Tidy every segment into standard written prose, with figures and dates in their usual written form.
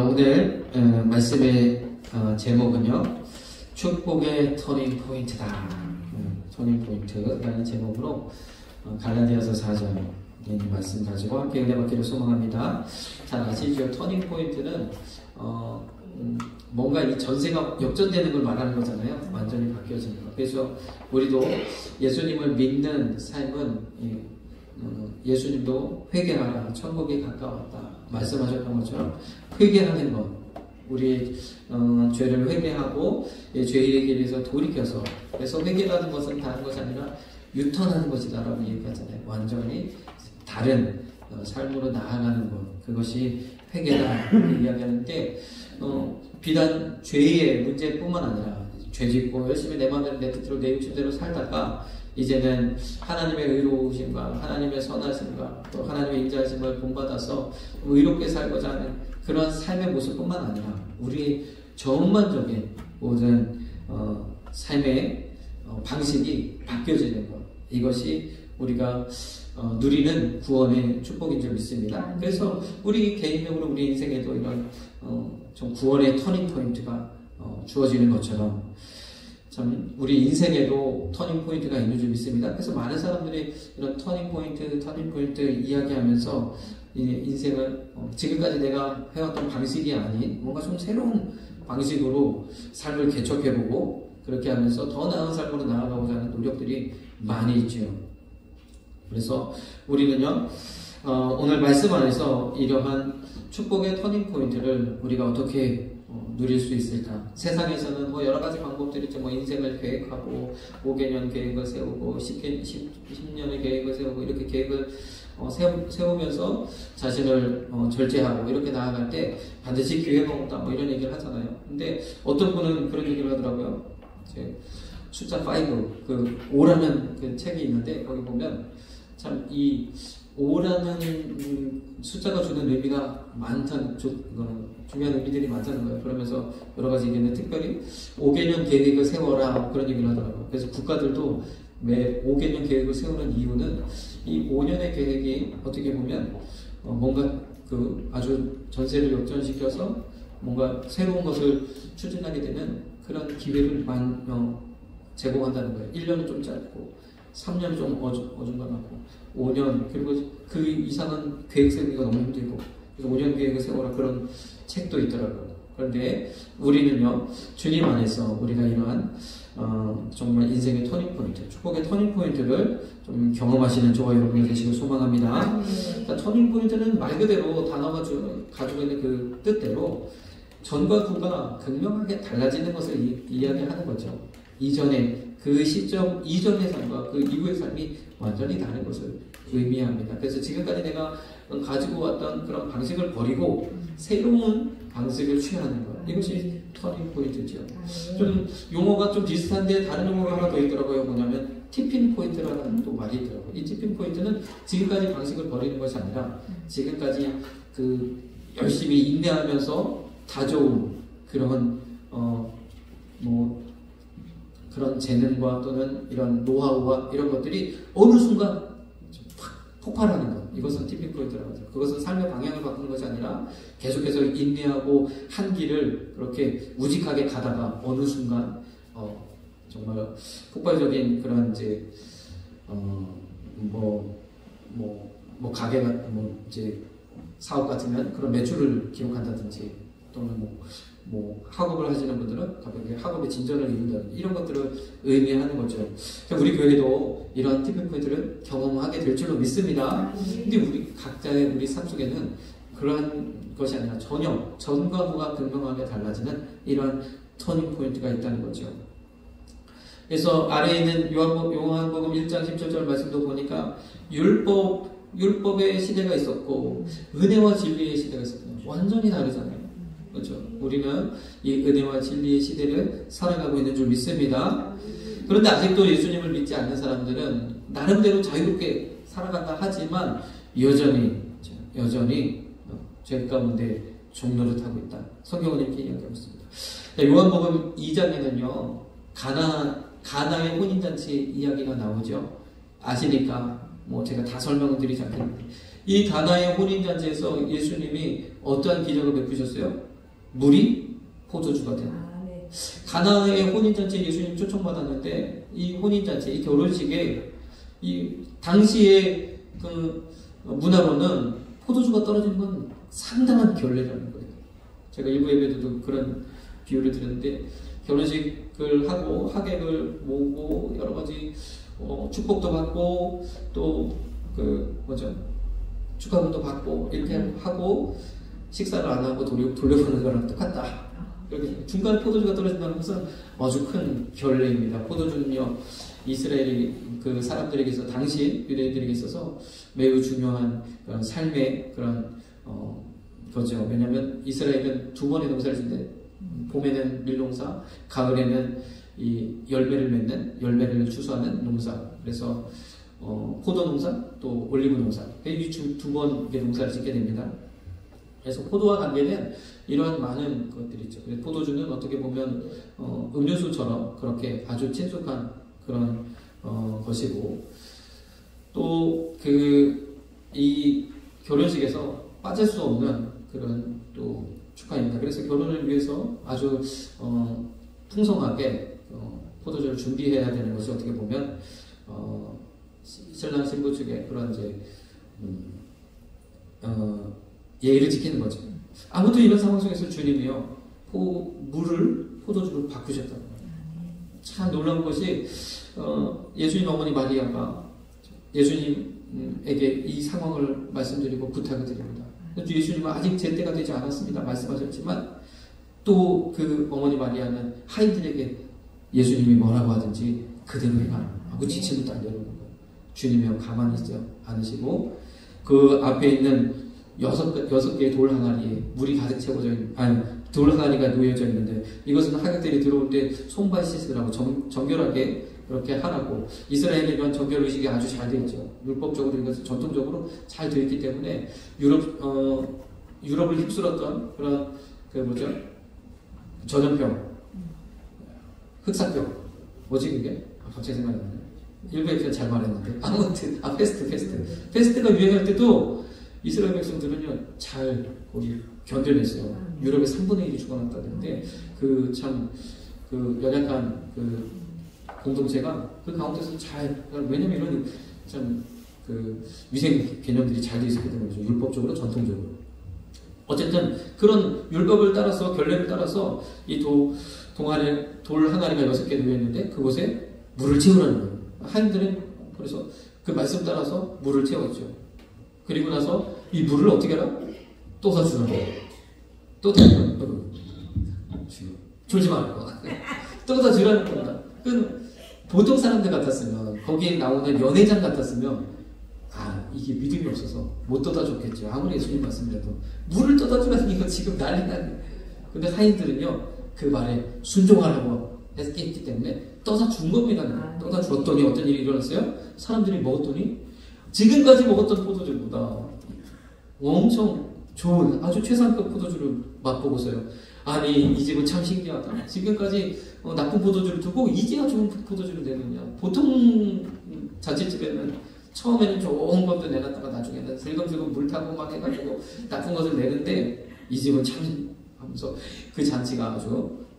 오늘 말씀의 제목은요, 축복의 터닝 포인트다. 터닝 포인트라는 제목으로 갈라디아서 4장 말씀 가지고 함께 은혜 받기를 소망합니다. 잘 아시죠? 터닝 포인트는 뭔가 이 전세가 역전되는 걸 말하는 거잖아요. 완전히 바뀌어지는 거. 그래서 우리도 예수님을 믿는 삶은 예수님도 회개하라, 천국이 가까웠다 말씀하셨던 것처럼 회개하는 것, 우리 죄를 회개하고 죄의 길에서 돌이켜서, 그래서 회개라는 것은 다른 것이 아니라 유턴하는 것이다 라고 얘기하잖아요. 완전히 다른 삶으로 나아가는 것, 그것이 회개다 이야기하는데, 비단 죄의 문제뿐만 아니라 죄 짓고 열심히 내 마음대로 내 뜻대로 내 욕심대로 살다가 이제는 하나님의 의로우심과 하나님의 선하심과 또 하나님의 인자하심을 본받아서 의롭게 살고자 하는 그런 삶의 모습뿐만 아니라 우리 전반적인 모든 삶의 방식이 바뀌어지는 것, 이것이 우리가 누리는 구원의 축복인 줄 믿습니다. 그래서 우리 개인적으로 우리 인생에도 이런 좀 구원의 터닝 포인트가 주어지는 것처럼 참 우리 인생에도 터닝 포인트가 있는 줄 믿습니다. 그래서 많은 사람들이 이런 터닝 포인트 이야기하면서 인생을 지금까지 내가 해왔던 방식이 아닌 뭔가 좀 새로운 방식으로 삶을 개척해보고 그렇게 하면서 더 나은 삶으로 나아가고자 하는 노력들이 많이 있죠. 그래서 우리는요, 오늘 말씀 안에서 이러한 축복의 터닝 포인트를 우리가 어떻게 누릴 수 있을까? 세상에서는 뭐 여러 가지 방법들이 있죠. 뭐 인생을 계획하고 5개년 계획을 세우고 10년의 계획을 세우고 이렇게 계획을 세우면서 자신을 절제하고 이렇게 나아갈 때 반드시 기회가 온다 뭐 이런 얘기를 하잖아요. 근데 어떤 분은 그런 얘기를 하더라고요. 숫자 5, 그 5라는 그 책이 있는데 거기 보면 참 이 5라는 숫자가 주는 의미가 많다는, 중요한 의미들이 많다는 거예요. 그러면서 여러 가지 얘기했는데 특별히 5개년 계획을 세워라 그런 얘기를 하더라고요. 그래서 국가들도 매 5개년 계획을 세우는 이유는 이 5년의 계획이 어떻게 보면 뭔가 그 아주 전세를 역전시켜서 뭔가 새로운 것을 추진하게 되는 그런 기회를 제공한다는 거예요. 1년은 좀 짧고 3년 좀 어중간하고 5년, 그리고 그 이상은 계획 세우기가 너무 힘들고, 그래서 5년 계획을 세워라 그런 책도 있더라고요. 그런데 우리는요, 주님 안에서 우리가 이러한 정말 인생의 터닝 포인트, 축복의 터닝 포인트를 좀 경험하시는 저와 여러분이 되시길 소망합니다. 그러니까 터닝 포인트는 말 그대로 단어가 가지고 있는 그 뜻대로 전과 후가 극명하게 달라지는 것을 이야기하는 거죠. 이전에 그 시점 이전의 삶과 그 이후의 삶이 완전히 다른 것을 의미합니다. 그래서 지금까지 내가 가지고 왔던 그런 방식을 버리고 새로운 방식을 취하는 것, 이것이 터닝 포인트죠. 좀 용어가 좀 비슷한데 다른 용어가 하나 더 있더라고요. 뭐냐면 티핑 포인트라는 또 말이 있더라고요. 이 티핑 포인트는 지금까지 방식을 버리는 것이 아니라 지금까지 그 열심히 인내하면서 다져온 그런 그런 재능과 또는 이런 노하우와 이런 것들이 어느 순간 확 폭발하는 것, 이것은 티핑 포인트라고 하죠. 그것은 삶의 방향을 바꾸는 것이 아니라 계속해서 인내하고 한 길을 그렇게 우직하게 가다가 어느 순간 정말 폭발적인 그런 이제 가게가 이제 사업 같으면 그런 매출을 기록한다든지 또는 학업을 하시는 분들은 가볍게 학업의 진전을 이룬다든지 이런 것들을 의미하는 거죠. 우리 교회도 이런 티핑 포인트를 경험하게 될 줄로 믿습니다. 근데 우리 각자의 우리 삶 속에는 그러한 것이 아니라 전혀 전과 후가 극명하게 달라지는 이런 터닝 포인트가 있다는 거죠. 그래서 아래에 있는 요한복음 1장 17절 말씀도 보니까 율법의 시대가 있었고 은혜와 진리의 시대가 있었거든요. 완전히 다르잖아요. 그렇죠. 우리는 이 은혜와 진리의 시대를 살아가고 있는 줄 믿습니다. 그런데 아직도 예수님을 믿지 않는 사람들은 나름대로 자유롭게 살아간다 하지만 여전히 죄 가운데 종노릇하고 있다. 성경은 이렇게 이야기하고 있습니다. 요한복음 2장에는요 가나의 혼인잔치 이야기가 나오죠. 아시니까 제가 다 설명을 드리지 않겠는데 이 가나의 혼인잔치에서 예수님이 어떠한 기적을 베푸셨어요? 물이 포도주가 되는. 네. 가나의 혼인잔치에 예수님 초청받았는데 이 혼인잔치, 이 결혼식에 이 당시의 그 문화로는 포도주가 떨어지는 건 상당한 결례라는 거예요. 제가 일부 예배에도 그런 비유를 드렸는데 결혼식을 하고 하객을 모으고 여러 가지 축복도 받고 또 축하금도 받고 이렇게 하고 식사를 안 하고 돌려보는 거랑 똑같다. 이렇게 중간에 포도주가 떨어진다는 것은 아주 큰 결례입니다. 포도주는요 이스라엘이 그 사람들에게서 당시 유대인들에게 있어서 매우 중요한 그런 삶의 그런 거죠. 왜냐하면 이스라엘은 두 번의 농사를 짓는데 봄에는 밀농사, 가을에는 이 열매를 추수하는 농사. 그래서 포도 농사 또 올리브 농사. 이 두 번의 농사를 짓게 됩니다. 그래서 포도와 관계는 이러한 많은 것들이 있죠. 포도주는 어떻게 보면 음료수처럼 그렇게 아주 친숙한 그런 것이고 또 이 결혼식에서 빠질 수 없는 그런 또 축하입니다. 그래서 결혼을 위해서 아주 풍성하게 포도주를 준비해야 되는 것이 어떻게 보면 신랑 신부 측의 그런 이제 예의를 지키는 거죠. 아무튼 이런 상황 속에서 주님이요 포도주를 바꾸셨다는 거예요. 참 놀라운 것이 예수님 어머니 마리아가 예수님에게 이 상황을 말씀드리고 부탁을 드립니다. 예수님은 아직 제때가 되지 않았습니다. 말씀하셨지만 또 그 어머니 마리아는 하인들에게 예수님이 뭐라고 하든지 그대로 해라 하고 지침을 딱 내려놓은 거예요. 주님이요 가만히 있지 않으시고 그 앞에 있는 여섯 개의 돌 항아리에 물이 가득 채워져 있는 돌 항아리가 놓여져 있는데 이것은 하객들이 들어올 때 손발 씻으라고 정결하게 그렇게 하라고. 이스라엘에 이런 정결 의식이 아주 잘 되어 있죠. 율법적으로 이것은 전통적으로 잘 되어 있기 때문에 유럽을 휩쓸었던 그런 전염병, 흑사병 뭐지 그게? 갑자기 생각이 나네. 일부에 잘 말했는데 아무튼 페스트가 유행할 때도 이스라엘 백성들은요 잘 거기 견뎌냈어요. 유럽의 3분의 1이 죽어났다는데 그 연약한 공동체가 그 가운데서 왜냐면 이런 위생 개념들이 잘 되어 있었기 때문이죠. 율법적으로 전통적으로. 어쨌든 그런 율법을 따라서 결례를 따라서 이 돌 항아리가 6개 놓여있는데 그곳에 물을 채우라는 거예요. 하인들은 그래서 그 말씀 따라서 물을 채웠죠. 그리고 나서 이 물을 어떻게 하라? 또 다 주는 거예요. 또 다 주는 거예요. 졸지 말고 또 다 주라는 겁니다. 보통 사람들 같았으면 거기에 나오는 연회장 같았으면 이게 믿음이 없어서 못 떠다 줬겠죠. 아무리 예수님 말씀이라도 물을 떠다 주라는 이거 지금 난리 나네. 근데 하인들은요 그 말에 순종하라고 했기 때문에 떠다 준 겁니다. 떠다 줬더니 어떤 일이 일어났어요? 사람들이 먹었더니 지금까지 먹었던 포도주보다 엄청 좋은 아주 최상급 포도주를 맛보고서요. 아니 이 집은 참 신기하다. 지금까지 나쁜 포도주를 두고 이제야 좋은 포도주를 내느냐. 보통 자취집에는 처음에는 좋은 것도 내놨다가 나중에는 슬금슬금 물 타고 막 해가지고 나쁜 것을 내는데 이 집은 참 하면서 그 잔치가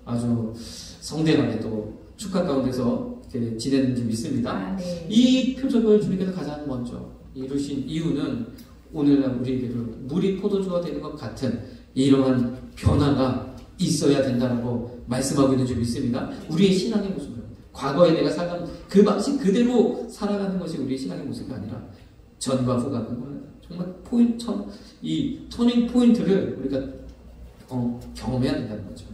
아주 성대하게 또 축하 가운데서 지내는 줄 믿습니다. 네. 이 표적을 주님께서 가장 먼저 이루신 이유는 오늘날 우리에게도 물이 포도주가 되는 것 같은 이러한 변화가 있어야 된다고 말씀하고 있는 줄 믿습니다. 우리의 신앙의 모습을 과거에 내가 살던 그 방식 그대로 살아가는 것이 우리의 신앙의 모습이 아니라 전과 후가 정말 이 터닝 포인트를 우리가 경험해야 된다는 거죠.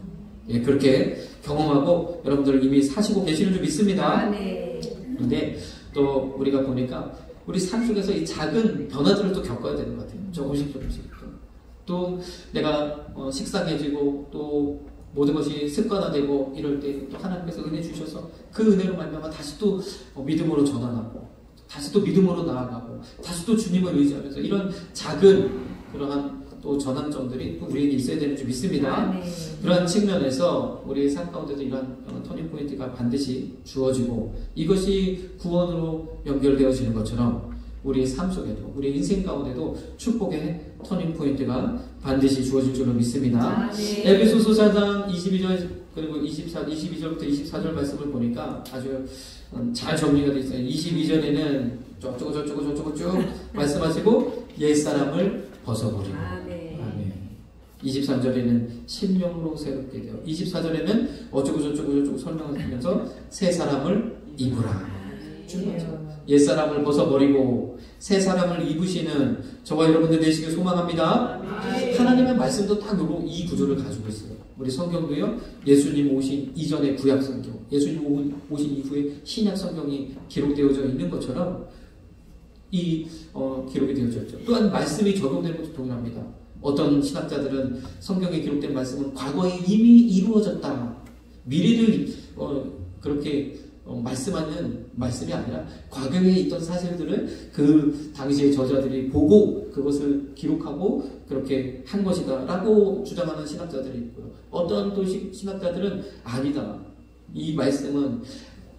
예, 그렇게 경험하고 여러분들 이미 사시고 계시는 줄 믿습니다. 네. 근데 또 우리가 보니까 우리 삶 속에서 이 작은 변화들을 또 겪어야 되는 것 같아요. 조금씩. 또 내가 식상해지고 또 모든 것이 습관화되고 이럴 때 또 하나님께서 은혜 주셔서 그 은혜로 말미암아 다시 또 믿음으로 전환하고 다시 또 믿음으로 나아가고 다시 또 주님을 의지하면서 이런 작은 그러한 또 전환점들이 또 우리에게 있어야 되는 줄 믿습니다. 네. 그러한 측면에서 우리의 삶 가운데도 이러한 터닝포인트가 반드시 주어지고 이것이 구원으로 연결되어지는 것처럼 우리의 삶 속에도 우리의 인생 가운데도 축복의 터닝포인트가 반드시 주어질 줄로 믿습니다. 에베소서 4장 22절 그리고 22절부터 24절 말씀을 보니까 아주 잘 정리가 되어 있어요. 22절에는 저쩌고 쭉 말씀하시고 옛사람을 벗어버리고, 아멘. 23절에는 심령으로 새롭게 되어, 24절에는 어쩌고 설명하면서 새 사람을 입으라. 옛사람을 벗어버리고 새 사람을 입으시는 저와 여러분들 되시길 소망합니다. 하나님의 말씀도 다 이 구조를 가지고 있어요. 우리 성경도요, 예수님 오신 이전의 구약 성경, 예수님 오신 이후에 신약 성경이 기록되어져 있는 것처럼 기록이 되어져 있죠. 또한 말씀이 적용되는 것도 동일합니다. 어떤 신학자들은 성경에 기록된 말씀은 과거에 이미 이루어졌다, 미래를 그렇게 말씀하는 말씀이 아니라 과거에 있던 사실들을 그 당시의 저자들이 보고 그것을 기록하고 그렇게 한 것이다 라고 주장하는 신학자들이 있고요. 어떤 또 신학자들은 아니다, 이 말씀은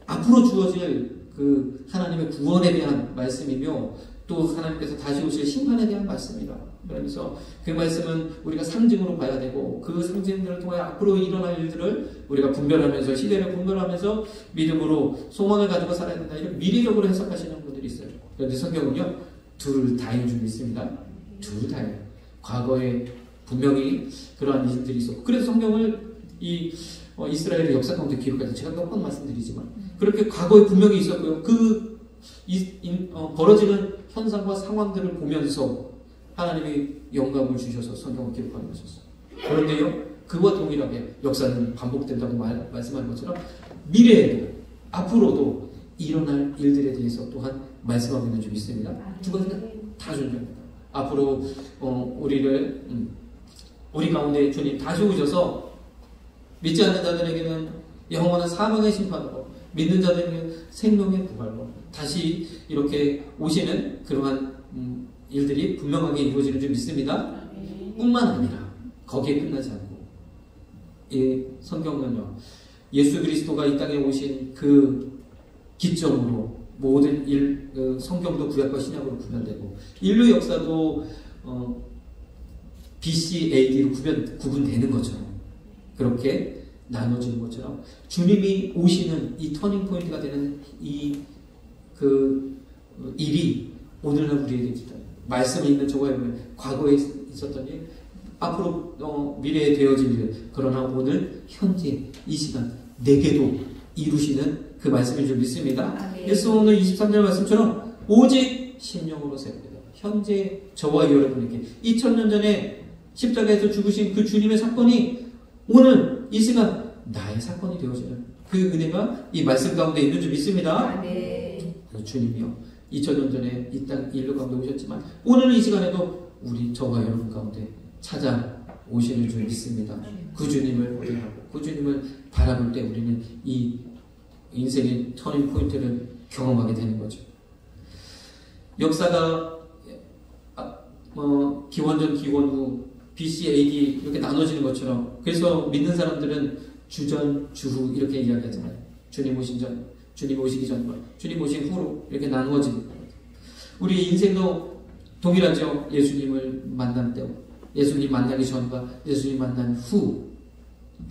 앞으로 주어질 그 하나님의 구원에 대한 말씀이며 또 하나님께서 다시 오실 심판에 대한 말씀이다. 그러면서 그 말씀은 우리가 상징으로 봐야 되고 그 상징들을 통해 앞으로 일어날 일들을 우리가 분별하면서, 시대를 분별하면서 믿음으로 소망을 가지고 살아야 된다, 이런 미래적으로 해석하시는 분들이 있어요. 그런데 성경은요, 둘 다인 줄 믿습니다. 둘 다예요. 과거에 분명히 그러한 일들이 있었고, 그래서 성경을 이스라엘의 역사 가운데 기록해서 제가 몇 번 말씀드리지만 그렇게 과거에 분명히 있었고요. 벌어지는 현상과 상황들을 보면서 하나님이 영감을 주셔서 성경을 기록하는 것이었어요. 그런데요, 그와 동일하게 역사는 반복된다고 말씀하는 것처럼 미래에도 앞으로도 일어날 일들에 대해서 또한 말씀하고 있는 줄 믿습니다. 두 가지가 다 존재합니다. 앞으로 우리 가운데 주님 다시 오셔서 믿지 않는 자들에게는 영원한 사망의 심판으로, 믿는 자들에게는 생명의 부활로 다시 이렇게 오시는 그러한 일들이 분명하게 이루어지는 줄 믿습니다. 뿐만 아니라 거기에 끝나지 않고 이 성경은요, 예수 그리스도가 이 땅에 오신 그 기점으로 모든 성경도 구약과 신약으로 구별되고 인류 역사도 BC, AD로 구분되는 것처럼, 그렇게 나눠지는 것처럼 주님이 오시는 이 터닝 포인트가 되는 일이 오늘날 우리에게 있다. 말씀에 있는 저와 여러분, 과거에 있었던 일, 앞으로 미래에 되어질 일, 그러나 오늘 현재 이 시간 내게도 이루시는 그 말씀인 줄 믿습니다. 그래서 오늘 23절 말씀처럼 오직 심령으로 새롭게 되라. 현재 저와 여러분에게 2000년 전에 십자가에서 죽으신 그 주님의 사건이 오늘 이 시간 나의 사건이 되어지는 그 은혜가 이 말씀 가운데 있는 줄 믿습니다. 주님이요, 2000년 전에 이 땅 인류 가운데 오셨지만 오늘 이 시간에도 저와 여러분 가운데 찾아오시는 줄 믿습니다. 그 주님을 고대하고 그 주님을 바라볼 때 우리는 이 인생의 터닝 포인트를 경험하게 되는 거죠. 역사가 기원전 기원 후 BC, AD 이렇게 나눠지는 것처럼, 그래서 믿는 사람들은 주전, 주후 이렇게 이야기하잖아요. 주님 오신 전, 주님 오시기 전과 주님 오신 후로 이렇게 나누어지는 거예요. 우리 인생도 동일하죠. 예수님을 만난 때, 예수님 만나기 전과 예수님 만난 후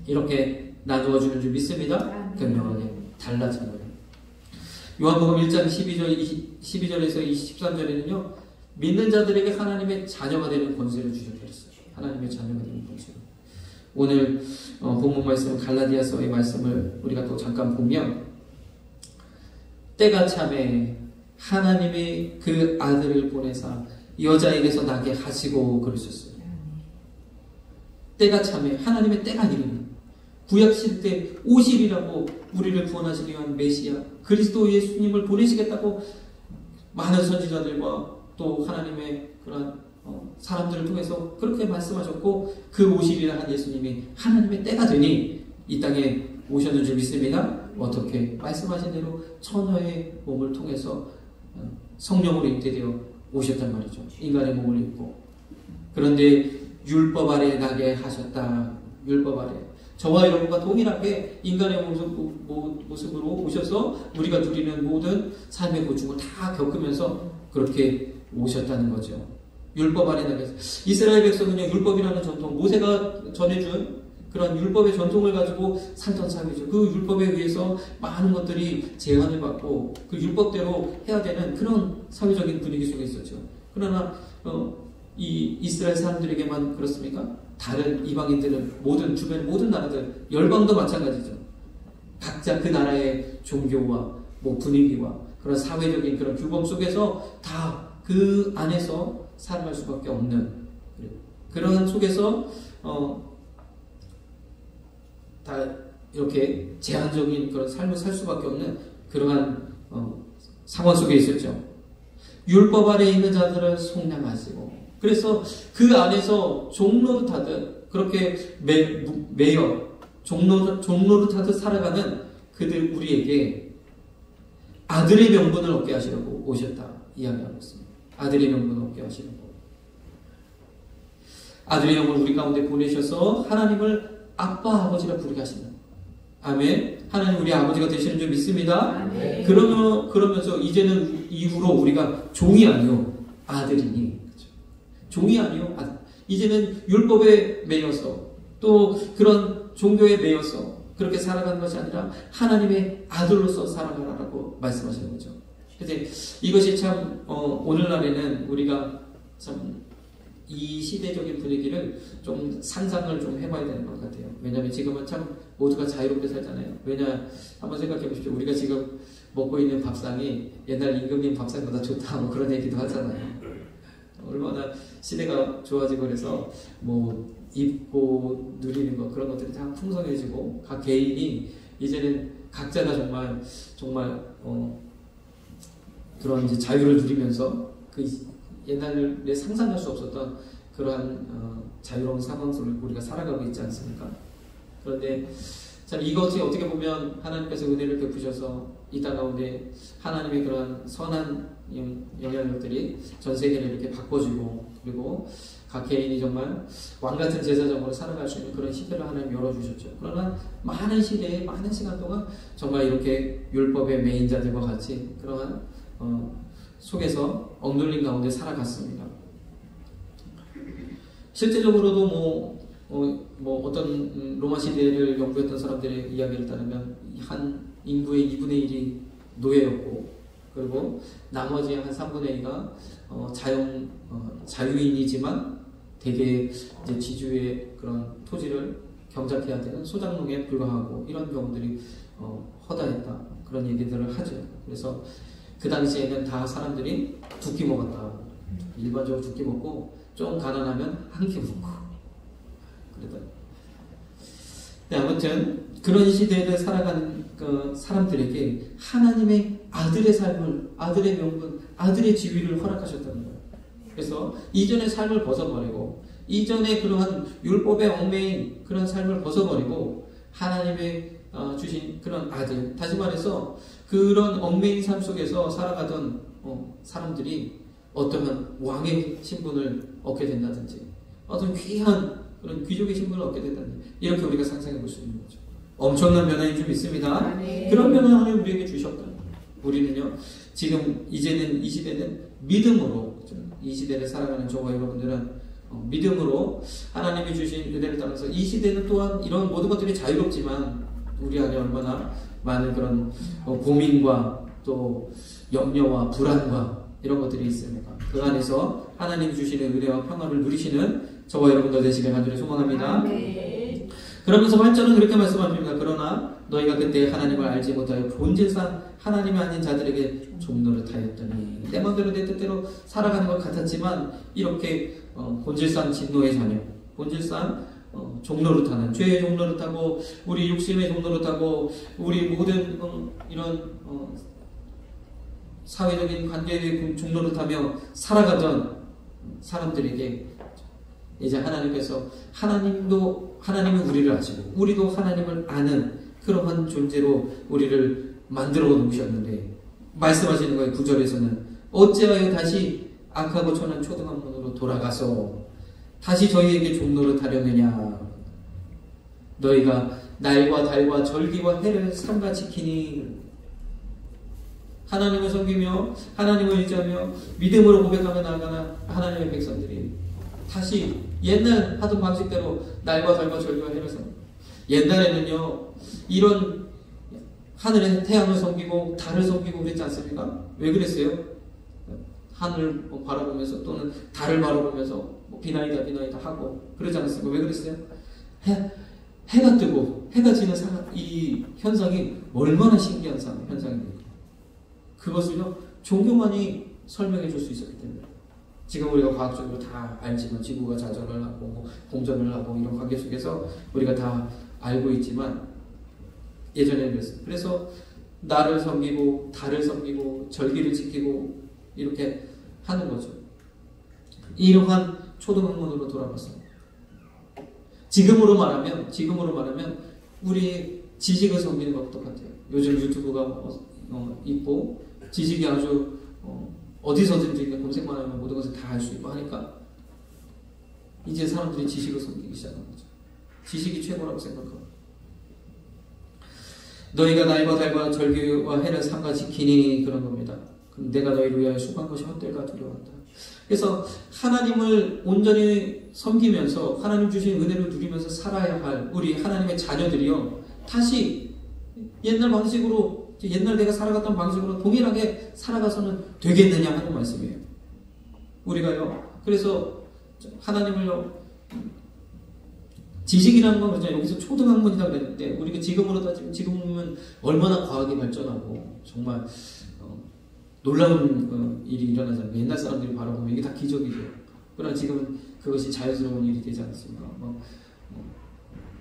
이렇게 나누어주는 줄 믿습니다. 분명하게 달라진 거예요. 요한복음 1장 12절에서 23절에는요, 믿는 자들에게 하나님의 자녀가 되는 권세를 주셨다 했어요. 하나님의 자녀가 되는 권세를. 오늘 본문 말씀 갈라디아서의 말씀을 우리가 또 잠깐 보면, 때가 참에 하나님이 그 아들을 보내사 여자에게서 나게 하시고 그러셨어요. 때가 참에, 하나님의 때가 이릅니다. 구약 시대 50이라고 우리를 구원하시기 위한 메시아 그리스도 예수님을 보내시겠다고 많은 선지자들과 또 하나님의 그런 사람들을 통해서 그렇게 말씀하셨고, 그 50이라 한 예수님이 하나님의 때가 되니 이 땅에 오셨는 줄 믿습니다. 어떻게? 말씀하신 대로 처녀의 몸을 통해서 성령으로 잉태되어 오셨단 말이죠. 인간의 몸을 입고. 그런데 율법 아래 나게 하셨다. 율법 아래. 저와 여러분과 동일하게 인간의 모습으로 오셔서 우리가 누리는 모든 삶의 고충을 다 겪으면서 그렇게 오셨다는 거죠. 율법 아래 나가서 이스라엘 백성은요, 율법이라는 전통, 모세가 전해준 그런 율법의 전통을 가지고 살던 삶이죠. 그 율법에 의해서 많은 것들이 제한을 받고 그 율법대로 해야 되는 그런 사회적인 분위기 속에 있었죠. 그러나 이 이스라엘 사람들에게만 그렇습니까? 다른 이방인들은 주변 모든 나라들, 열방도 마찬가지죠. 각자 그 나라의 종교와 분위기와 그런 사회적인 그런 규범 속에서 다 그 안에서 살아갈 수밖에 없는 그런 속에서 다 이렇게 제한적인 그런 삶을 살 수밖에 없는 그러한 상황 속에 있었죠. 율법 아래 있는 자들을 속량하시고, 그래서 그 안에서 종노릇하듯 그렇게 매여 종노릇하듯 살아가는 그들 우리에게 아들의 명분을 얻게 하시려고 오셨다 이야기하고 있습니다. 아들의 명분을 얻게 하시려고, 아들의 영을 우리 가운데 보내셔서 하나님을 아빠 아버지라 부르게 하신다. 아멘. 하나님 우리 아버지가 되시는 줄 믿습니다. 아멘. 그러면서 이제는 이후로 우리가 종이 아니요 아들이니, 종이 아니요 아들. 이제는 율법에 매여서 또 그런 종교에 매여서 그렇게 살아가는 것이 아니라 하나님의 아들로서 살아가라고 말씀하시는 거죠. 그래서 이것이 참 오늘날에는 우리가 참 이 시대적인 분위기를 좀 상상을 좀 해봐야 되는 것 같아요. 왜냐하면 지금은 참 모두가 자유롭게 살잖아요. 한번 생각해 보십시오. 우리가 지금 먹고 있는 밥상이 옛날 임금님 밥상보다 좋다 그런 얘기도 하잖아요. 얼마나 시대가 좋아지고 그래서 입고 누리는 것 그런 것들이 다 풍성해지고 각 개인이 이제는 각자가 정말 그런 이제 자유를 누리면서 그 옛날에 상상할 수 없었던 그러한 자유로운 상황 속을 우리가 살아가고 있지 않습니까? 그런데 참 이것이 어떻게 보면 하나님께서 은혜를 베푸셔서 이 땅 가운데 하나님의 그러한 선한 영향력들이 전 세계를 이렇게 바꿔주고, 그리고 각 개인이 정말 왕같은 제사장으로 살아갈 수 있는 그런 시대를 하나님 열어주셨죠. 그러나 많은 시대에 많은 시간 동안 정말 이렇게 율법의 매인자들과 같이 그러한 속에서 억눌린 가운데 살아갔습니다. 실제적으로도 어떤 로마 시대를 연구했던 사람들의 이야기를 따르면 한 인구의 2분의 1이 노예였고, 그리고 나머지 한 3분의 2가 자유인이지만 대개 이제 지주의 그런 토지를 경작해야 되는 소작농에 불과하고, 이런 경우들이 허다했다 그런 얘기들을 하죠. 그래서 그 당시에는 다 사람들이 두 끼 먹었다. 일반적으로 두 끼 먹고 좀 가난하면 한 끼 먹고 그러다. 아무튼 그런 시대를 살아가는 그 사람들에게 하나님의 아들의 삶을, 아들의 명분, 아들의 지위를 허락하셨다는 거예요. 그래서 이전의 삶을 벗어버리고, 이전의 그러한 율법의 얽매인 그런 삶을 벗어버리고 하나님의 주신 그런 아들, 다시 말해서 그런 얽매인 삶 속에서 살아가던 사람들이 어떠한 왕의 신분을 얻게 된다든지, 어떤 귀한 그런 귀족의 신분을 얻게 된다든지, 이렇게 우리가 상상해 볼 수 있는 거죠. 엄청난 변화인 줄 믿습니다. 네. 그런 변화를 우리에게 주셨다. 우리는요, 지금 이제는 이 시대는 믿음으로, 이 시대를 살아가는 저와 여러분들은 믿음으로 하나님이 주신 은혜를 따라서, 이 시대는 또한 이런 모든 것들이 자유롭지만 우리 안에 얼마나 많은 그런 고민과 또 염려와 불안과 이런 것들이 있습니까? 그 안에서 하나님 주시는 은혜와 평안을 누리시는 저와 여러분들 되시길 간절히 소망합니다. 네. 그러면서 8절은 그렇게 말씀하십니다. 그러나 너희가 그때 하나님을 알지 못하여 본질상 하나님이 아닌 자들에게 종노릇하였더니, 내 마음대로 내 뜻대로 살아가는 것 같았지만 이렇게 본질상 진노의 자녀, 본질상 종노릇하는, 죄의 종노릇하고 우리 육신의 종노릇하고 우리 모든 이런 사회적인 관계의 종노릇하며 살아가던 사람들에게 이제 하나님께서, 하나님은 우리를 아시고 우리도 하나님을 아는 그러한 존재로 우리를 만들어 놓으셨는데, 말씀하시는 거예요. 9절에서는 어찌하여 다시 악하고 천한 초등학문으로 돌아가서 다시 저희에게 종노릇하려느냐. 너희가 날과 달과 절기와 해를 삼가 지키니 하나님을 섬기며 하나님을 의지하며 믿음으로 고백하며 나아가는 하나님의 백성들이 다시 옛날 하던 방식대로 날과 달과 절기와 해를 섬겨. 옛날에는요 이런 하늘의 태양을 섬기고 달을 섬기고 그랬지 않습니까? 왜 그랬어요? 하늘을 바라보면서 또는 달을 바라보면서 비나이다 비나이다 하고 그러지 않았습니까? 왜 그랬어요? 해가 뜨고 해가 지는 이 현상이 얼마나 신기한 현상입니까? 그것을요 종교만이 설명해 줄 수 있었기 때문에 지금 우리가 과학적으로 다 알지만 지구가 자전을 하고 공전을 하고 이런 관계 속에서 우리가 다 알고 있지만 예전에는 그랬어요. 그래서 날을 섬기고 달을 섬기고 절기를 지키고 이렇게 하는 거죠. 이러한 초등학문으로 돌아갔습니다. 지금으로 말하면 우리 지식을 섬기는 것과 똑같아요. 요즘 유튜브가 있고 지식이 아주 어디서든지 검색만 하면 모든 것을 다 알 수 있고 하니까 이제 사람들이 지식을 섬기기 시작한 거죠. 지식이 최고라고 생각하고 너희가 날과 달과 절기와 해를 삼가 지키니 그런 겁니다. 그럼 내가 너희를 위하여 수고한 것이 헛될까 두려워한다. 그래서 하나님을 온전히 섬기면서 하나님 주신 은혜를 누리면서 살아야 할 우리 하나님의 자녀들이요 다시 옛날 방식으로 옛날 내가 살아갔던 방식으로 동일하게 살아가서는 되겠느냐 하는 말씀이에요. 우리가요 그래서 하나님을요 지식이라는 건 그렇잖아요. 여기서 초등학문이라고 그랬는데 우리가 지금으로 따지면 지금은 얼마나 과학이 발전하고 정말 놀라운 일이 일어나잖아요. 옛날 사람들이 바라보면 이게 다 기적이죠. 그러나 지금은 그것이 자연스러운 일이 되지 않습니까?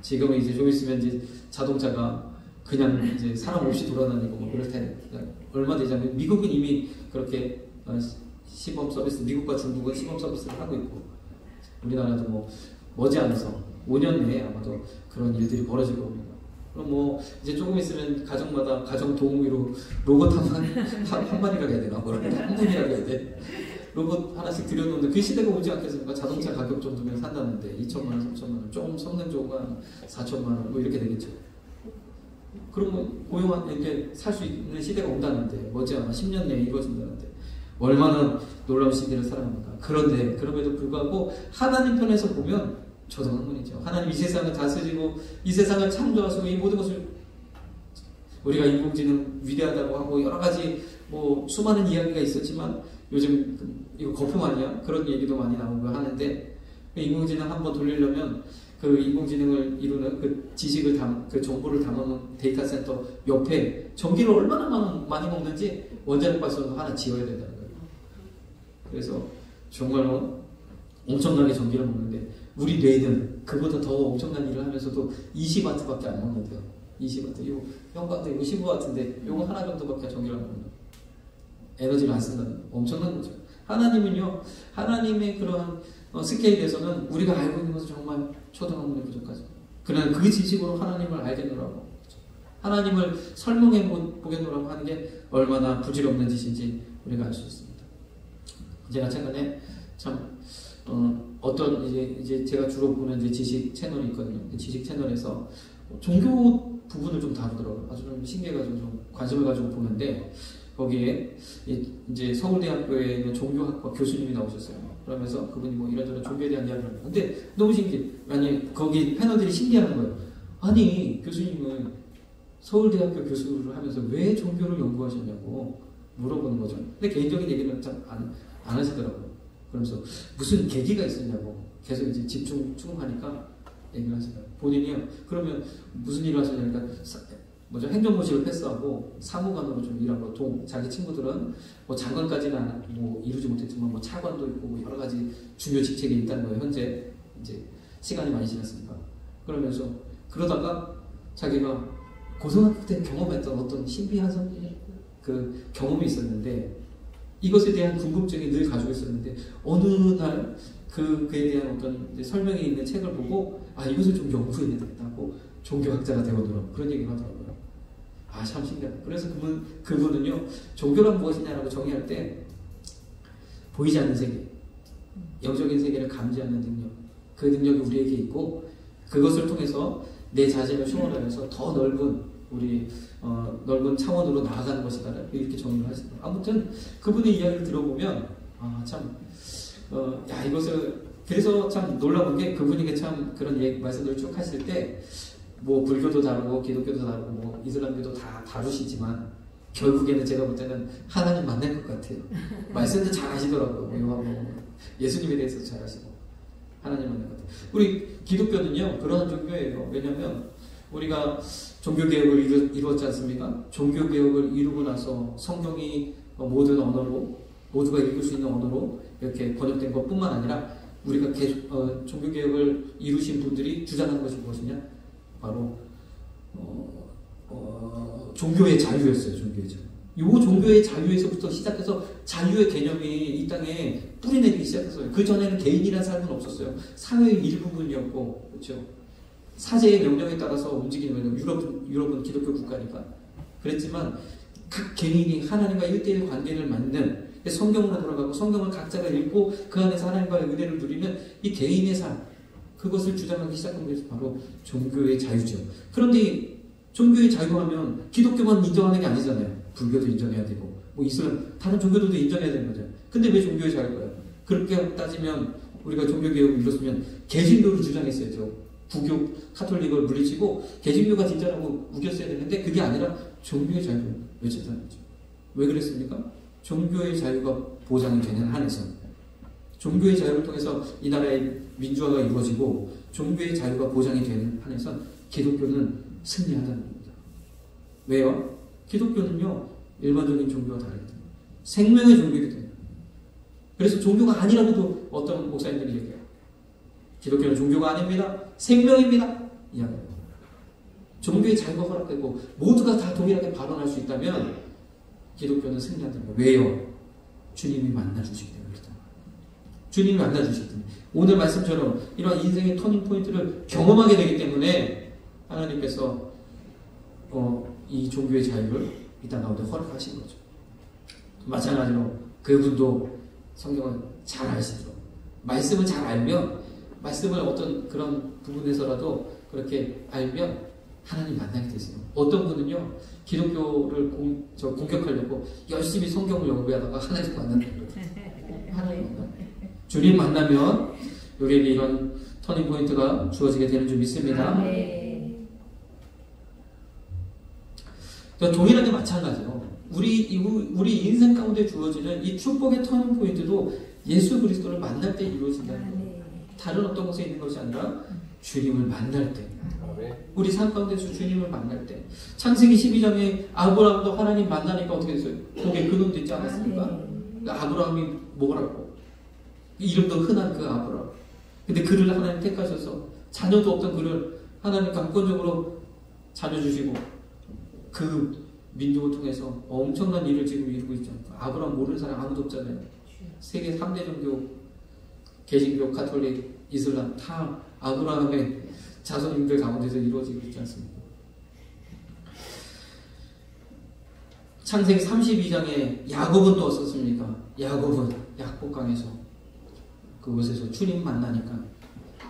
지금은 이제 좀 있으면 이제 자동차가 그냥 이제 사람 없이 돌아다니고 뭐 그럴 텐데 얼마 되지 않으면 미국은 이미 그렇게 시범 서비스 미국과 중국은 시범 서비스를 하고 있고 우리나라도 뭐 머지않아서 5년 내에 아마도 그런 일들이 벌어질 겁니다. 그럼 뭐 이제 조금 있으면 가정마다 가정 도우미로 로봇 한 마리라고 해야 되나 뭐라고 한 분이라고 해야 돼 로봇 하나씩 들여놓는데 그 시대가 오지 않겠습니까? 자동차 가격 정도면 산다는데 2천만 원, 3천만 원, 조금 성능 좋은 건 4천만 원 뭐 이렇게 되겠죠. 그럼 뭐 고용한 이렇게 살 수 있는 시대가 온다는데 머지않아 10년 내에 이루어진다는데 얼마나 놀라운 시대를 살아갑니까? 그런데 그럼에도 불구하고 하나님 편에서 보면 초등학문이죠. 하나님 이 세상을 다스리고 이 세상을 창조하시고 이 모든 것을 우리가 인공지능 위대하다고 하고 여러 가지 뭐 수많은 이야기가 있었지만 요즘 이거 거품 아니야? 그런 얘기도 많이 나오고 하는데 인공지능 한번 돌리려면 그 인공지능을 이루는 그 지식을 그 정보를 담아놓은 데이터 센터 옆에 전기를 얼마나 많이 먹는지 원자력 발전소 하나 지어야 된다는 거예요. 그래서 정말로 엄청나게 전기를 먹는데 우리 뇌는 그보다 더 엄청난 일을 하면서도 20W밖에 안 먹는데요. 20W. 이거 형광등 이거 15W인데 이거 하나 정도밖에 전기를 안 먹는 에너지를 안 쓴다는 엄청난 거죠. 하나님은요. 하나님의 그런 스케일에서는 우리가 알고 있는 것은 정말 초등학문에 부족하죠. 그러나 그 지식으로 하나님을 알겠노라고 하나님을 설명해 보겠노라고 하는 게 얼마나 부질없는 짓인지 우리가 알 수 있습니다. 제가 최근에 참 어떤 이제 제가 주로 보는 이제 지식 채널이 있거든요. 그 지식 채널에서 종교 부분을 좀 다루더라고요. 아주 좀 신기해가지고 좀 관심을 가지고 보는데 거기에 이제 서울대학교에 있는 종교학과 교수님이 나오셨어요. 그러면서 그분이 뭐 이런저런 종교에 대한 이야기를 합니다. 근데 너무 신기해. 아니 거기 패널들이 신기한 거예요. 아니 교수님은 서울대학교 교수를 하면서 왜 종교를 연구하셨냐고 물어보는 거죠. 근데 개인적인 얘기는 참 안 하시더라고요. 그러면서 무슨 계기가 있었냐고 계속 이제 집중하니까 얘기를 하시더라고요. 본인이요. 그러면 무슨 일을 하셨냐니까 행정고시를 패스하고 사무관으로 좀 일하고 자기 친구들은 뭐 장관까지는 뭐 이루지 못했지만 뭐 차관도 있고 뭐 여러 가지 중요 직책이 있다는 거예요. 현재 이제 시간이 많이 지났으니까. 그러면서 그러다가 자기가 고등학교 때 경험했던 어떤 신비한 그 경험이 있었는데 이것에 대한 궁금증이 늘 가지고 있었는데 어느 날 그에 대한 어떤 설명이 있는 책을 보고 이것을 좀 연구해야 되겠다고 종교학자가 되어더라고요. 그런 얘기를 하더라고요. 참 신기하다. 그래서 그분은요 종교란 무엇이냐라고 정의할 때 보이지 않는 세계, 영적인 세계를 감지하는 능력, 그 능력이 우리에게 있고 그것을 통해서 내 자신을 초월하면서 더 넓은 우리 넓은 차원으로 나아가는 것이다. 이렇게 정의를 하시더라고요. 아무튼 그분의 이야기를 들어보면 이것을 그래서 참 놀라운 게 그분이 참 그런 말씀들을 쭉 하실 때 뭐 불교도 다르고 기독교도 다르고 뭐 이슬람교도 다 다루시지만 결국에는 제가 볼 때는 하나님 만날 것 같아요. 말씀도 잘 하시더라고요. 예수님에 대해서도 잘 하시고 하나님 만날 것 같아요. 우리 기독교는요 그러한 종교예요. 왜냐하면 우리가 종교개혁을 이루었지 않습니까? 종교개혁을 이루고 나서 성경이 모든 언어로 모두가 읽을 수 있는 언어로 이렇게 번역된 것뿐만 아니라 우리가 종교개혁을 이루신 분들이 주장하는 것이 무엇이냐? 바로 종교의 자유였어요. 종교의 자유. 이 종교의 자유에서부터 시작해서 자유의 개념이 이 땅에 뿌리내리기 시작했어요. 그 전에는 개인이라는 삶은 없었어요. 사회의 일부분이었고, 그렇죠? 사제의 명령에 따라서 움직이는 유럽은 기독교 국가니까 그랬지만 각 개인이 하나님과 1대1 관계를 맺는 성경으로 돌아가고 성경을 각자가 읽고 그 안에서 하나님과의 은혜를 누리는 이 개인의 삶, 그것을 주장하기 시작한 것이 바로 종교의 자유죠. 그런데 종교의 자유하면 기독교만 인정하는 게 아니잖아요. 불교도 인정해야 되고 뭐 이슬람 다른 종교들도 인정해야 되는 거죠. 근데 왜 종교의 자유가요? 그렇게 따지면 우리가 종교개혁을 이뤘으면 개신교를 주장했어야죠. 부교 카톨릭을 물리치고 개신교가 진짜라고 우겼어야 되는데 그게 아니라 종교의 자유를 외쳤다는 거죠. 왜 그랬습니까? 종교의 자유가 보장이 되는 한에서 종교의 자유를 통해서 이 나라의 민주화가 이루어지고 종교의 자유가 보장이 되는 한에서 기독교는 승리한다는 겁니다. 왜요? 기독교는요 일반적인 종교와 다르기 때문에 생명의 종교이기 때문에. 그래서 종교가 아니라고도 어떤 목사님들이 얘기해요. 기독교는 종교가 아닙니다. 생명입니다. 이야기합니다. 종교의 자유가 허락되고 모두가 다 동일하게 발언할 수 있다면 기독교는 승리한다는 거예요. 왜요? 주님이 만나주시기 때문에. 주님이 만나주시기 때문에. 오늘 말씀처럼 이런 인생의 터닝포인트를 경험하게 되기 때문에 하나님께서 이 종교의 자유를 이 땅 가운데 허락하신 거죠. 마찬가지로 그분도 성경을 잘 아시도록 말씀을 잘 알면 말씀을 어떤 그런 부분에서라도 그렇게 알면 하나님 만나게 되세요. 어떤 분은요 기독교를 공격하려고 열심히 성경을 연구하다가 하나님 만나는 거예요. 하나님 만나. 주님 만나면 우리에게 이런 터닝 포인트가 주어지게 되는 줄 믿습니다. 동일하게 마찬가지로 우리 인생 가운데 주어지는 이 축복의 터닝 포인트도 예수 그리스도를 만날 때 이루어진다는 거예요. 다른 어떤 곳에 있는 것이 아니라 주님을 만날 때, 우리 삶 가운데서 주님을 만날 때. 창세기 12장에 아브라함도 하나님 만나니까 어떻게 됐어요? 거기에 근원도 있지 않았습니까? 아브라함이 뭐라고? 이름도 흔한 그 아브라함. 근데 그를 하나님 택하셔서 자녀도 없던 그를 하나님 강권적으로 자녀 주시고 그 민족을 통해서 엄청난 일을 지금 이루고 있죠. 아브라함 모르는 사람 아무도 없잖아요. 세계 3대 종교, 개신교, 가톨릭, 이슬람 다 아브라함의 자손님들 가운데서 이루어지고 있지 않습니까? 창세기 32장에 야곱은 또 어떻습니까? 야곱은 약복강에서 그곳에서 주님 만나니까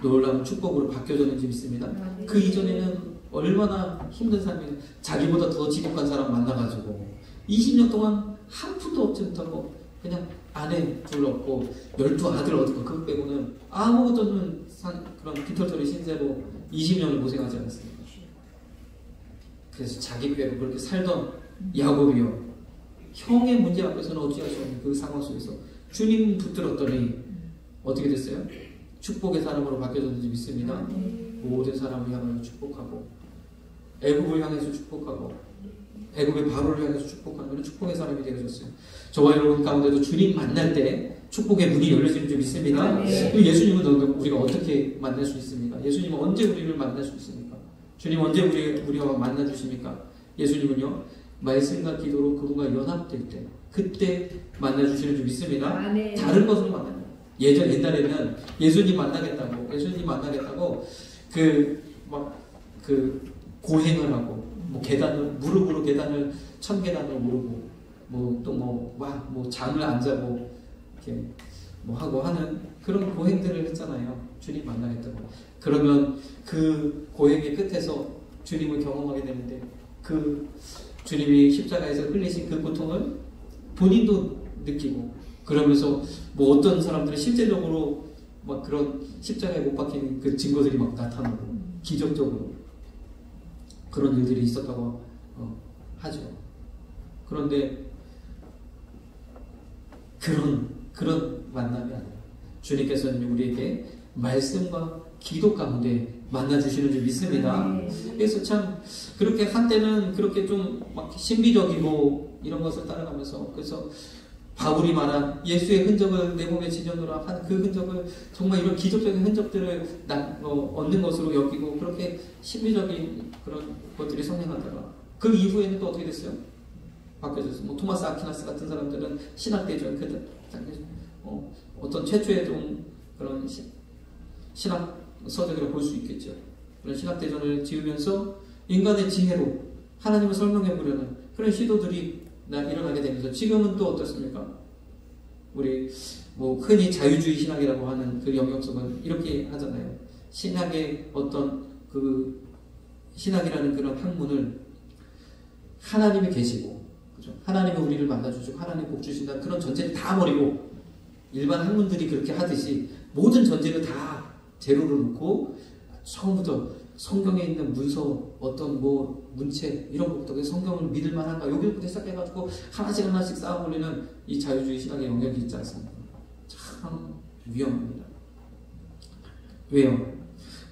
놀라운 축복으로 바뀌어졌는지 믿습니다. 그 이전에는 얼마나 힘든 삶이 자기보다 더 지복한 사람 만나가지고 20년 동안 한 푼도 얻지 못하고 그냥 아내 둘 얻고 12아들 얻고 그거 빼고는 아무것도 없는 그런 깃털털이 신세로 20년을 고생하지 않았습니까? 그래서 자기 꾀로 그렇게 살던 야곱이요 형의 문제 앞에서는 어찌할 수 없는 그 상황 속에서 주님 붙들었더니 어떻게 됐어요? 축복의 사람으로 바뀌어졌는지 믿습니다. 모든 사람을 향하여 축복하고 애굽을 향해서 축복하고 애굽의 바로를 향해서 축복하는 것은 축복의 사람이 되어졌어요. 저와 여러분 가운데도 주님 만날 때 축복의 문이 열려지는 줄 믿습니다. 예수님은 우리가 어떻게 만날 수 있습니까? 예수님은 언제 우리를 만날 수 있습니까? 주님 언제 우리와 만나주십니까? 예수님은요 말씀과 기도로 그분과 연합될 때 그때 만나주시는 줄 믿습니다. 다른 것으로 만나요. 옛날에는 예수님 만나겠다고 고행을 하고 뭐 무릎으로 계단을 1000계단을 오르고 뭐 또 뭐 장을 안 자고 이렇게 뭐 하고 하는 그런 고행들을 했잖아요. 주님 만나겠다고. 그러면 그 고행의 끝에서 주님을 경험하게 되는데 그 주님이 십자가에서 흘리신 그 고통을 본인도 느끼고 그러면서 뭐 어떤 사람들은 실제적으로 막 그런 십자가에 못 박힌 그 증거들이 막 나타나고 기적적으로 그런 일들이 있었다고 하죠. 그런데 그런 만남이 아니라 주님께서는 우리에게 말씀과 기도 가운데 만나주시는 줄 믿습니다. 그래서 참 그렇게 한때는 그렇게 좀 막 신비적이고 이런 것을 따라가면서 그래서 바울이 말한 예수의 흔적을 내 몸에 지녀노라 한 그 흔적을 정말 이런 기적적인 흔적들을 얻는 것으로 여기고 그렇게 신비적인 그런 것들이 성행하다가 그 이후에는 또 어떻게 됐어요? 바뀌어졌어요. 뭐 토마스 아퀴나스 같은 사람들은 신학대전 어떤 최초의 좀 그런 신학 서적이라고 볼 수 있겠죠. 그런 신학대전을 지으면서 인간의 지혜로 하나님을 설명해 보려는 그런 시도들이 일어나게 되면서 지금은 또 어떻습니까? 우리 뭐 흔히 자유주의 신학이라고 하는 그 영역 속은 이렇게 하잖아요. 신학의 어떤 그 신학이라는 그런 학문을 하나님이 계시고 그죠? 하나님이 우리를 만나주시고 하나님 복 주신다는 그런 전제를 다 버리고 일반 학문들이 그렇게 하듯이 모든 전제를 다 제로를 놓고 처음부터 성경에 있는 문서 어떤 뭐 문체 이런 것부터 성경을 믿을 만한가 여기부터 시작해가지고 하나씩 쌓아올리는 이 자유주의 신학의 영역이 있지 않습니까? 참 위험합니다. 왜요?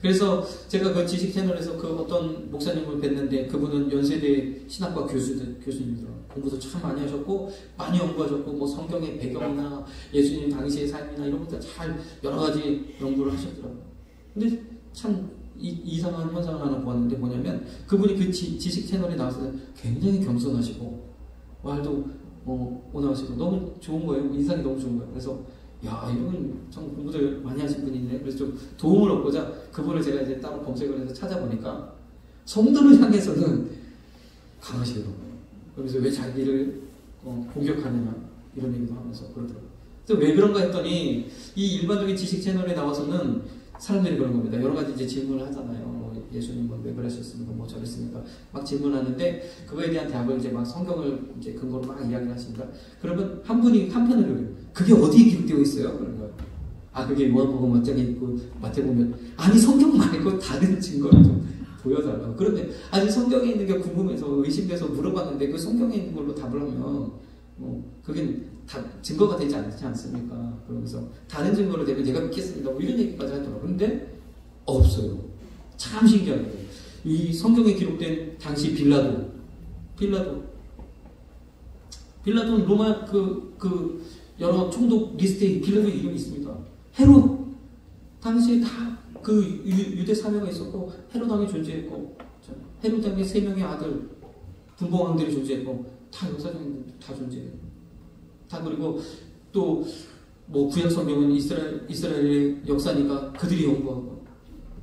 그래서 제가 그 지식 채널에서 그 어떤 목사님을 뵀는데 그분은 연세대 신학과 교수님이더라고요. 공부도 참 많이 하셨고 많이 연구하셨고 뭐 성경의 배경이나 예수님 당시의 삶이나 이런 것들 잘 여러 가지 연구를 하셨더라고요. 근데 참 이상한 현상을 하나 보았는데 뭐냐면 그분이 그 지식 채널에 나와서 굉장히 겸손하시고 말도 온화하시고 너무 좋은 거예요. 인상이 너무 좋은 거예요. 그래서 야, 이분 참 공부를 많이 하신 분이네. 그래서 좀 도움을 얻고자 그분을 제가 이제 따로 검색을 해서 찾아보니까 성도를 향해서는 강하시더라고요. 그래서 왜 자기를 공격하느냐 이런 얘기도 하면서 그러더라고요. 그래서 왜 그런가 했더니 이 일반적인 지식 채널에 나와서는 사람들이 그런 겁니다. 여러 가지 이제 질문을 하잖아요. 뭐 예수님은 왜 그러셨습니까? 뭐 저랬습니까? 막 질문하는데 그거에 대한 답을 이제 막 성경을 이제 근거로 막 이야기를 하시니까 그러면 한 분이 한편을 그래요. 그게 어디에 기록되어 있어요? 그런 거예요. 아, 그게 요한복음 어쩌게 있고 마태복음 아니 성경 말고 다른 증거를 좀 보여달라고. 그런데 아니 성경에 있는 게 궁금해서 의심돼서 물어봤는데 그 성경에 있는 걸로 답을 하면 뭐 그게 다 증거가 되지 않지 않습니까? 그러면서 다른 증거로 되면 제가 믿겠습니다. 뭐 이런 얘기까지 하더라고요. 그런데 없어요. 참 신기하게도 이 성경에 기록된 당시 빌라도는 로마 그 여러 총독 리스트에 빌라도 이름이 있습니다. 헤롯 당시에 다 그 유대 사회가 있었고 헤롯 왕이 존재했고 헤롯 왕의 3명의 아들 분봉왕들이 존재했고 다 역사적인 다 존재해요. 다 그리고 또 뭐 구약 성경은 이스라엘의 역사니까 그들이 연구하고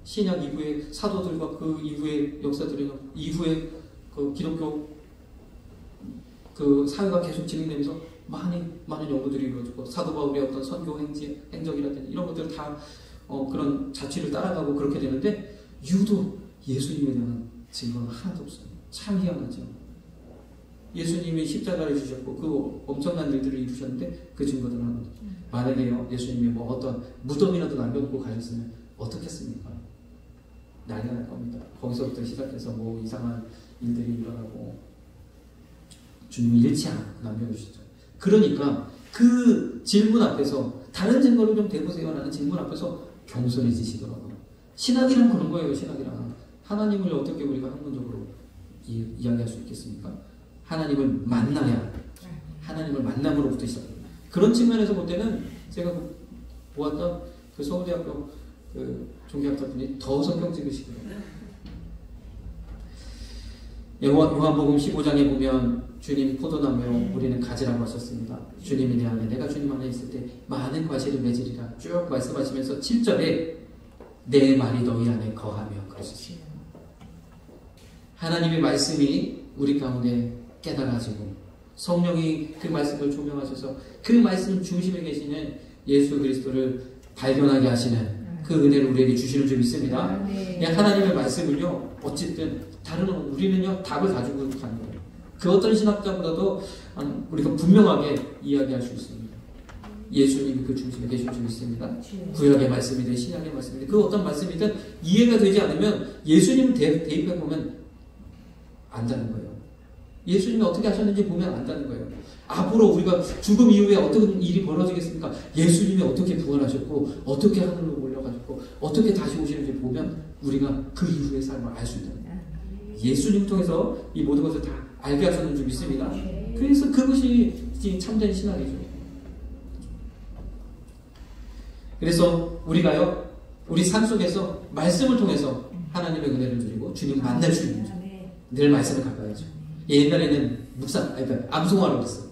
신약 이후에 사도들과 그 이후의 역사들이 이후에 그 기독교 그 사회가 계속 진행되면서 많은 연구들이 이루어지고 사도 바울의 어떤 선교 행적이라든지 이런 것들 다 그런 자취를 따라가고 그렇게 되는데 유독 예수님에 대한 증거는 하나도 없어요. 참 희한하죠. 예수님이 십자가를 주셨고 그 엄청난 일들을 이루셨는데 그 증거들은 하나도 없어요. 만약에요 예수님이 뭐 어떤 무덤이라도 남겨놓고 가셨으면 어떻겠습니까? 난리 날 겁니다. 거기서부터 시작해서 뭐 이상한 일들이 일어나고 주님이 잃지 않고 남겨주시죠. 그러니까 그 질문 앞에서 다른 증거를 좀 대보세요 라는 질문 앞에서 겸손해지시더라고요. 신학이란 그런 거예요. 신학이란 하나님을 어떻게 우리가 학문적으로 이야기할 수 있겠습니까? 하나님을 만나야 하나님을 만남으로부터 시작합니다. 그런 측면에서 볼 때는 제가 보았던 그 서울대학교 그 종교학자분이 더 성경 찍으시더라고요. 요한복음 15장에 보면 주님 포도나무로 우리는 가지라고 하셨습니다. 주님이 내 안에 내가 주님 안에 있을 때 많은 과실을 맺으리라 쭉 말씀하시면서 7절에 내 말이 너희 안에 거하며 그러셨습니다. 하나님의 말씀이 우리 가운데 깨달아지고 성령이 그 말씀을 조명하셔서 그 말씀 중심에 계시는 예수 그리스도를 발견하게 하시는 그 은혜를 우리에게 주시는 줄 믿습니다. 그냥 하나님의 말씀을요, 어쨌든 다른 우리는요 답을 가지고 가는 거예요. 그 어떤 신학자보다도 우리가 분명하게 이야기할 수 있습니다. 예수님이 그 중심에 계신 줄 믿습니다. 구약의 말씀이든 신약의 말씀이든 그 어떤 말씀이든 이해가 되지 않으면 예수님 대입해 보면 안다는 거예요. 예수님이 어떻게 하셨는지 보면 안다는 거예요. 앞으로 우리가 죽음 이후에 어떤 일이 벌어지겠습니까? 예수님이 어떻게 부활하셨고 어떻게 하늘로 올라가셨고 어떻게 다시 오시는지 보면 우리가 그 이후의 삶을 알 수 있다는 거예요. 예수님 통해서 이 모든 것을 다 알게 하셨는 줄 믿습니다. 그래서 그것이 참된 신앙이죠. 그래서 우리가요, 우리 삶 속에서 말씀을 통해서 하나님의 은혜를 누리고 주님 만날 수 있는 줄. 늘 말씀을 가까이죠. 옛날에는 그러니까 암송하라고 그랬어.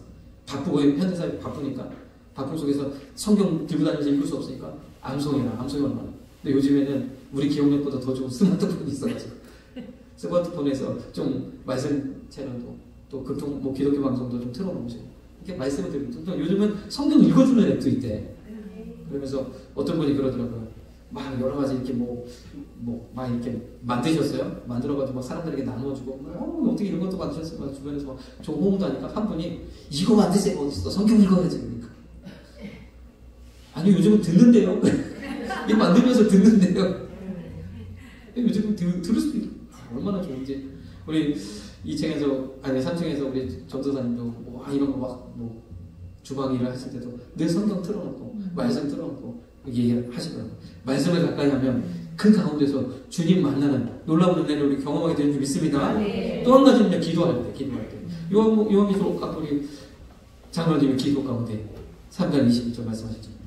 바쁘고 현대사회 바쁘니까 바쁨 속에서 성경 들고 다니면서 읽을 수 없으니까 암송이 얼마나. 근데 요즘에는 우리 기억력보다 더 좋은 스마트폰이 있어가지고 스마트폰에서 좀 말씀 채널도 또 기독교 방송도 좀 틀어놓으시고 이렇게 말씀을 드리고 요즘은 성경 읽어주는 앱도 있대. 그러면서 어떤 분이 그러더라고요. 막 여러 가지 이렇게 막 이렇게 만드셨어요. 만들어가지고 막 사람들에게 나누어주고, 어떻게 이런 것도 만드셨어요? 주변에서 막 호응도 하니까 한 분이 이거 만드세요. 어딨어? 성경 읽어야지. 그러니까. 아니, 요즘은 듣는데요. 이거 만들면서 듣는데요. 요즘은 들을 수도 있고, 얼마나 좋은지. 우리 2층에서, 3층에서 우리 전도사님도 이런 거 주방 일을 하실 때도 늘 성경 틀어놓고, 말씀 틀어놓고, 얘기하시더라고요. 말씀을 가까이 하면 그 가운데서 주님 만나는 놀라운 은혜를 우리 경험하게 되는 줄 믿습니다. 또 한 가지는요, 기도할 때. 요한계시록 아까 우리 장로님의 기도 가운데 3장 22절 말씀하셨잖아요.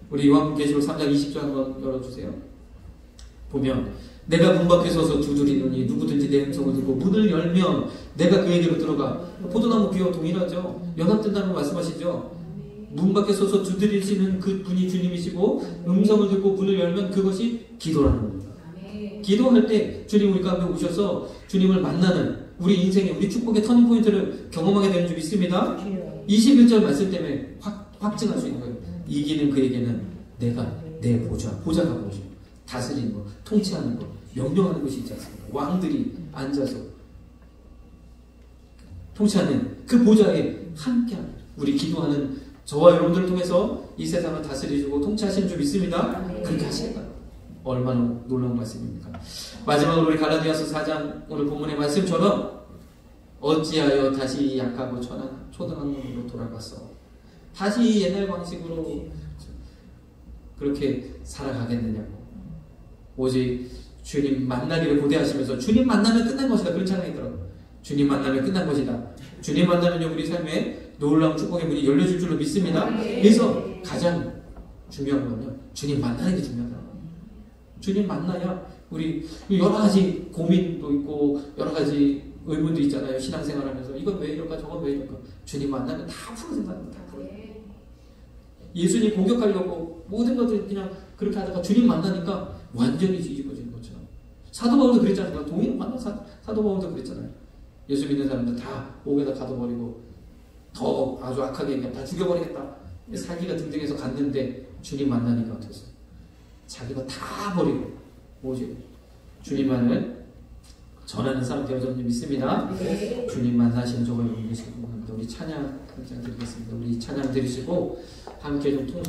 우리 요한계시록 3장 20절 한번 열어주세요. 보면 내가 문 밖에 서서 두드리노니 누구든지 내 음성을 듣고 문을 열면 내가 그에게로 들어가. 포도나무 귀와 동일하죠. 연합된다는 말씀하시죠. 문 밖에 서서 두드리시는 그 분이 주님이시고 음성을 듣고 문을 열면 그것이 기도라는 겁니다. 기도할 때 주님 우리 가운데 오셔서 주님을 만나는 우리 인생의 우리 축복의 터닝포인트를 경험하게 되는 줄 믿습니다. 21절 말씀 때문에 확증할 수 있는 거예요. 이기는 그에게는 내가 내 보좌가 무엇이고 다스리는 것, 통치하는 것, 명령하는 것이 있지 않습니까? 왕들이 앉아서 통치하는 그 보좌에 함께하는 우리 기도하는 저와 여러분들을 통해서 이 세상을 다스리시고 통치하시는 줄 믿습니다. 그렇게 하시니까 얼마나 놀라운 말씀입니까? 마지막으로 우리 갈라디아서 4장 오늘 본문의 말씀처럼 어찌하여 다시 약하고 초등한 놈으로 돌아갔어. 다시 옛날 방식으로 그렇게 살아가겠느냐고. 오직 주님 만나기를 고대하시면서 주님 만나면 끝난 것이다. 그런 찬양이 있더라고요. 주님 만나면 끝난 것이다. 주님 만나면 우리 삶에 놀라운 축복의 문이 열려질 줄로 믿습니다. 그래서 가장 중요한 건요, 주님 만나는 게 중요하다. 주님 만나야 우리 여러 가지 고민도 있고 여러 가지 의문도 있잖아요. 신앙생활하면서 이건 왜 이럴까 저건 왜 이럴까. 주님 만나면 다 풀어진다는 거다. 예수님 공격하려고 모든 것들 그냥 그렇게 하다가 주님 만나니까 완전히 뒤집어지는 것처럼. 사도 바울도 그랬잖아요. 동일 만나 사도 바울도 그랬잖아요. 예수 믿는 사람들 다 옥에다 가둬버리고 더 아주 악하게 그냥 다 죽여버리겠다. 살기가 등등해서 갔는데 주님 만나니까 어땠어요? 자기가 다 버리고 오직 주님만을 전하는 사람 되어졌는지 믿습니다. 주님 만나신 저와 여러분 되시길 바랍니다. 우리 찬양 드리겠습니다. 우리 찬양 드리시고 함께 좀 통성